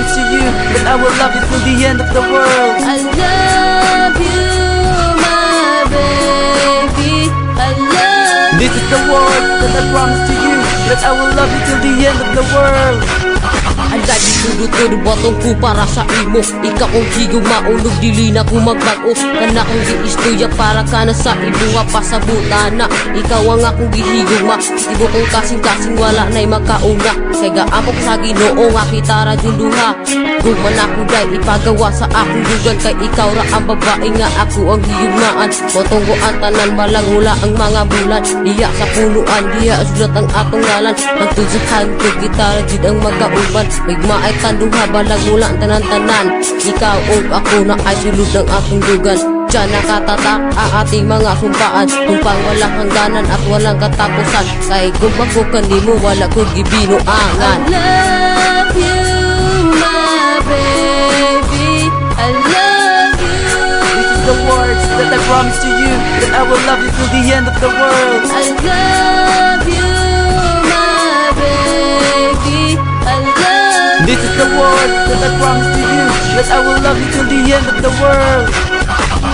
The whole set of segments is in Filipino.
promise to you that I will love you till the end of the world. I love you, my baby. I love This is the word that I promise to you that I will love you till the end of the world. Ang lagi tudot-tudot botong ko para sa imo. Ikaw kong higong maulog, dili na ko magbago. Kana kong giistuya para ka na sa ibuha pasabutan na. Ikaw ang akong gihigong ma. Tibo kong kasing-kasing wala na'y makauna. Kay gaamok sa Ginoo nga kita ra duha. Kung man ako day ipagawa sa akong dugan. Kay ikaw ra ang babae nga ako ang hiyugmaan. Botong ko ang tanan balang hula ang mga bulan. Diya sa punuan, diya sulat ang atong ngalan. Nagtudsahan ko gitara jud ang magkauban. Migma ay tanduha balang mula ang tanan-tanan. Ikaw o ako na ay sulod ng aking dugan. Diyan nakatatak ang ating mga sumpaan. Kung pang walang hangganan at walang katapusan. Kay kung makukan di mo wala kong gibinuangan. I love you, my baby. I love you. This is the words that I promise to you that I will love you till the end of the world. I love you, my baby. I love you. This is the word that I promise to you that I will love you till the end of the world.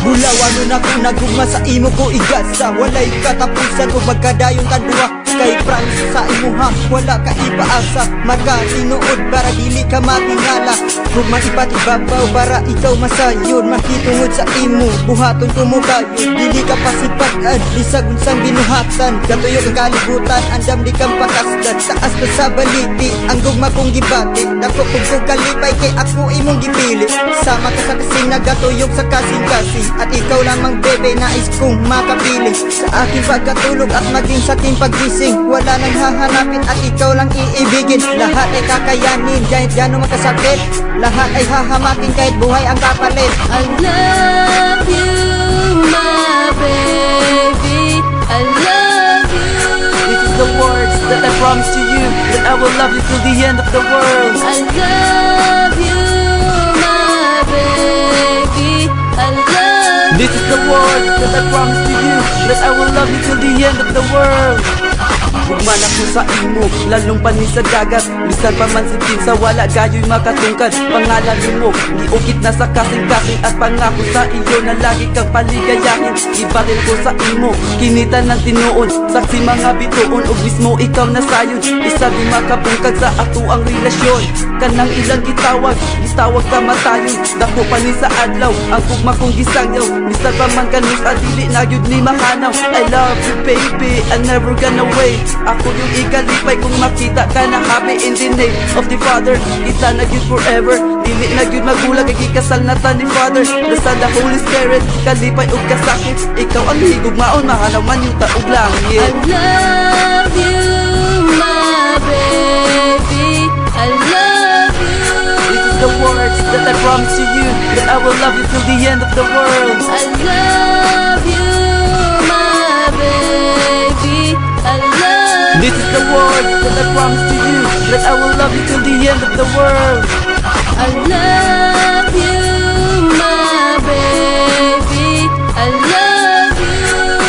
Mula wano na ko nagugma sa imo ko igasa. Walay katapusan o magkadayon tanduha. Kay promise sa imuha wala ka ipaasa. Magkalinuod para dili ka matingala. Kung maipatibabaw para ikaw masayon. Makitungod sa imo buhaton kumukayo. Dili ka pasipagan lisag unsang binuhatan. Katuyo ang kalibutan andam di kang pakasdan. Taas na sa baliti ang gugma kong gibati. Dako kong kalipay kay ako imong gipili. Sama ka sa kasing nagatuyog sa kasing-kasing. At ikaw lamang bebe nais kong makapili. Sa aking pagkatulog at maging sa aking paggising. Wala nang hahanapin at ikaw lang iibigin. Lahat ay kakayanin kahit gano'ng makasakit. Lahat ay hahamakin kahit buhay ang kapalit. I love you, my baby. I love you. This is the words that I promise to you that I will love you till the end of the world. I love you, my baby. I love you. This is the word that I promise to you that I will love you till the end of the world. Hugman ako sa imo, lalong panis sa dagat. Bisan pa man si Pinsa, wala gayo'y makatungkad. Pangalan mo, giukit na sa kasing-kasing. At pangako sa iyo na lagi kang paligayahin. Ibaril ko sa imo, kinita ng tinuon. Saksi mga bituon, o mismo ikaw na sayon. Isa di makabungkag sa ato ang relasyon. Kanang ilang gitawag, gitawag ka matayon. Dako pa ni sa adlaw, ang kugma kong gisangyaw. Bisan pa man kanus adili na yun ni mahanaw. I love you baby, I'm never gonna wait. Ako yung ikalipay kung makita ka na happy in the name of the Father. Isa na yun forever, dili na yun magulang. Kikasal na ta ni Father, nasa the Holy Spirit. Kalipay o kasakit, ikaw ang higugmaon. Mahalaw man yung taog langit. I love you, my baby. I love you. This is the words that I promise to you that I will love you till the end of the world. I love you, my baby. I love you. This is the word that I promise to you that I will love you till the end of the world. I love you, my baby. I love you.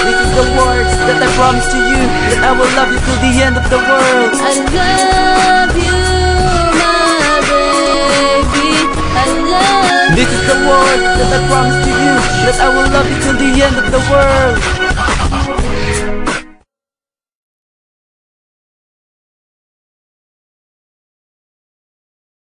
This is the words that I promise to you that I will love you till the end of the world. I love you, my baby. I love you. This is the word that I promise to you that I will love you till the end of the world.